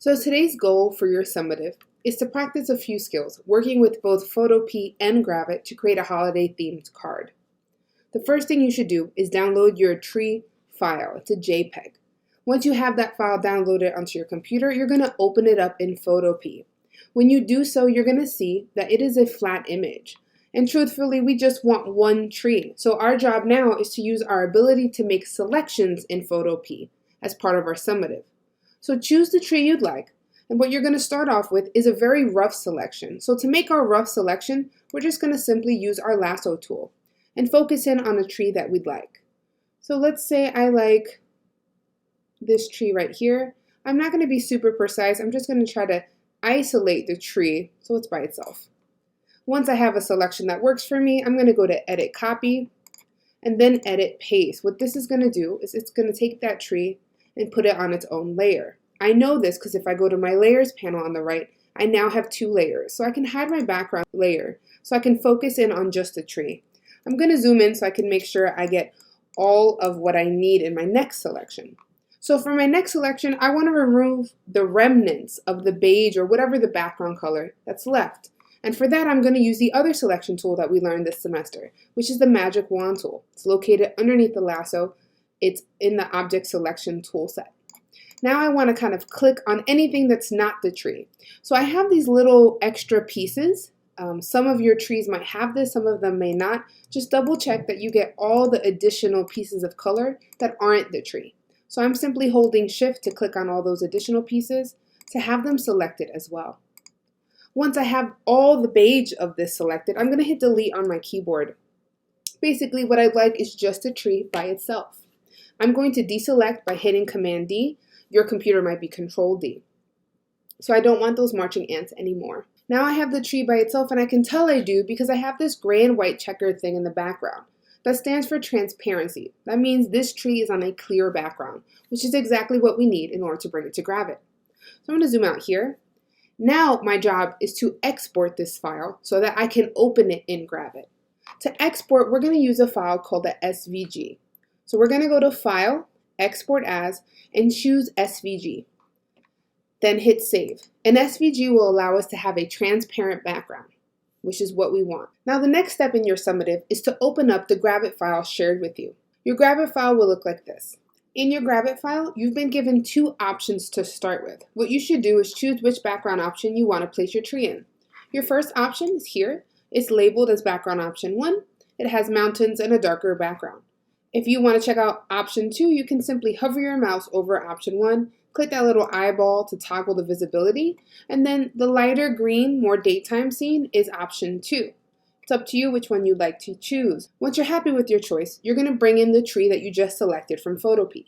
So today's goal for your summative is to practice a few skills, working with both Photopea and Gravit to create a holiday-themed card. The first thing you should do is download your tree file. It's a JPEG. Once you have that file downloaded onto your computer, you're going to open it up in Photopea. When you do so, you're going to see that it is a flat image. And truthfully, we just want one tree. So our job now is to use our ability to make selections in Photopea as part of our summative. So choose the tree you'd like, and what you're going to start off with is a very rough selection. So to make our rough selection, we're just going to simply use our lasso tool and focus in on a tree that we'd like. So let's say I like this tree right here. I'm not going to be super precise. I'm just going to try to isolate the tree so it's by itself. Once I have a selection that works for me, I'm going to go to Edit Copy and then Edit Paste. What this is going to do is it's going to take that tree and put it on its own layer. I know this because if I go to my layers panel on the right, I now have two layers. So I can hide my background layer so I can focus in on just the tree. I'm going to zoom in so I can make sure I get all of what I need in my next selection. So for my next selection, I want to remove the remnants of the beige or whatever the background color that's left. And for that, I'm going to use the other selection tool that we learned this semester, which is the Magic Wand tool. It's located underneath the lasso. It's in the Object Selection tool set. Now I want to kind of click on anything that's not the tree. So I have these little extra pieces. Some of your trees might have this, some of them may not. Just double check that you get all the additional pieces of color that aren't the tree. So I'm simply holding Shift to click on all those additional pieces to have them selected as well. Once I have all the beige of this selected, I'm going to hit Delete on my keyboard. Basically, what I'd like is just a tree by itself. I'm going to deselect by hitting Command D. Your computer might be Control D. So I don't want those marching ants anymore. Now I have the tree by itself, and I can tell I do because I have this gray and white checkered thing in the background. That stands for transparency. That means this tree is on a clear background, which is exactly what we need in order to bring it to Gravit. So I'm going to zoom out here. Now my job is to export this file so that I can open it in Gravit. To export, we're going to use a file called the SVG. So we're going to go to File, Export As, and choose SVG. Then hit Save. An SVG will allow us to have a transparent background, which is what we want. Now the next step in your summative is to open up the Gravit file shared with you. Your Gravit file will look like this. In your Gravit file, you've been given two options to start with. What you should do is choose which background option you want to place your tree in. Your first option is here. It's labeled as background option 1. It has mountains and a darker background. If you want to check out option 2, you can simply hover your mouse over option 1, click that little eyeball to toggle the visibility, and then the lighter green, more daytime scene is option 2. It's up to you which one you'd like to choose. Once you're happy with your choice, you're going to bring in the tree that you just selected from Photopea.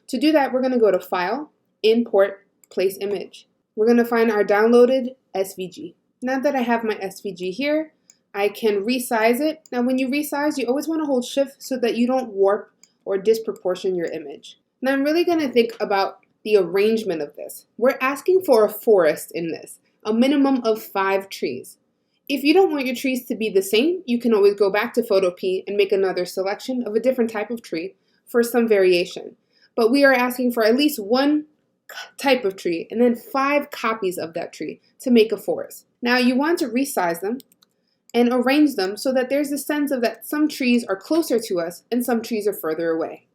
To do that, we're going to go to File, Import, Place Image. We're going to find our downloaded SVG. Now that I have my SVG here, I can resize it. Now when you resize, you always want to hold Shift so that you don't warp or disproportion your image. Now I'm really going to think about the arrangement of this. We're asking for a forest in this, a minimum of 5 trees. If you don't want your trees to be the same, you can always go back to Photopea and make another selection of a different type of tree for some variation. But we are asking for at least one type of tree and then 5 copies of that tree to make a forest. Now you want to resize them and arrange them so that there's a sense of that some trees are closer to us and some trees are further away.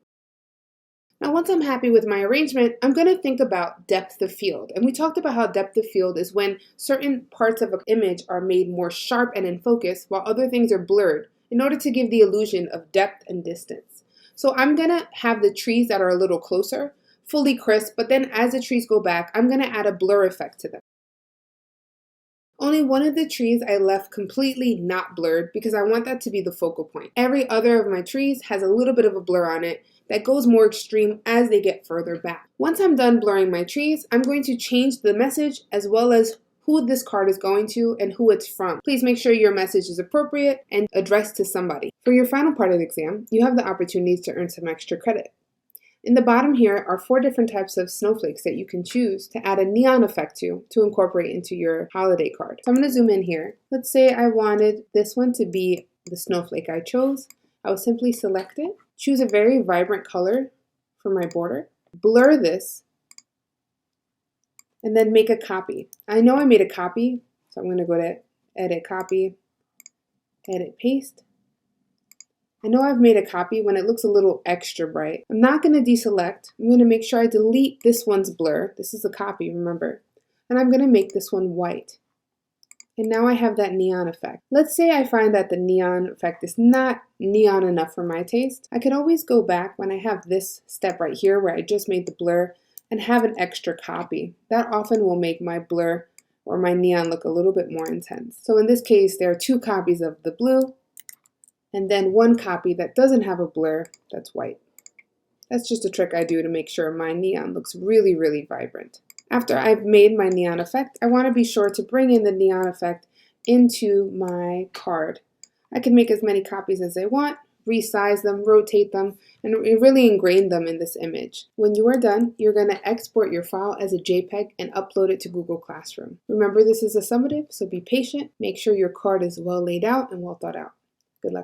Now once I'm happy with my arrangement, I'm going to think about depth of field. And we talked about how depth of field is when certain parts of an image are made more sharp and in focus while other things are blurred in order to give the illusion of depth and distance. So I'm going to have the trees that are a little closer, fully crisp, but then as the trees go back, I'm going to add a blur effect to them. Only one of the trees I left completely not blurred because I want that to be the focal point. Every other of my trees has a little bit of a blur on it that goes more extreme as they get further back. Once I'm done blurring my trees, I'm going to change the message as well as who this card is going to and who it's from. Please make sure your message is appropriate and addressed to somebody. For your final part of the exam, you have the opportunities to earn some extra credit. In the bottom here are 4 different types of snowflakes that you can choose to add a neon effect to incorporate into your holiday card. So I'm going to zoom in here. Let's say I wanted this one to be the snowflake I chose. I will simply select it, choose a very vibrant color for my border, blur this, and then make a copy. I know I made a copy, so I'm going to go to Edit Copy, Edit Paste. I know I've made a copy when it looks a little extra bright. I'm not going to deselect. I'm going to make sure I delete this one's blur. This is a copy, remember. And I'm going to make this one white. And now I have that neon effect. Let's say I find that the neon effect is not neon enough for my taste. I could always go back when I have this step right here where I just made the blur and have an extra copy. That often will make my blur or my neon look a little bit more intense. So in this case, there are 2 copies of the blue and then 1 copy that doesn't have a blur that's white. That's just a trick I do to make sure my neon looks really, really vibrant. After I've made my neon effect, I want to be sure to bring in the neon effect into my card. I can make as many copies as I want, resize them, rotate them, and really ingrain them in this image. When you are done, you're going to export your file as a JPEG and upload it to Google Classroom. Remember, this is a summative, so be patient. Make sure your card is well laid out and well thought out.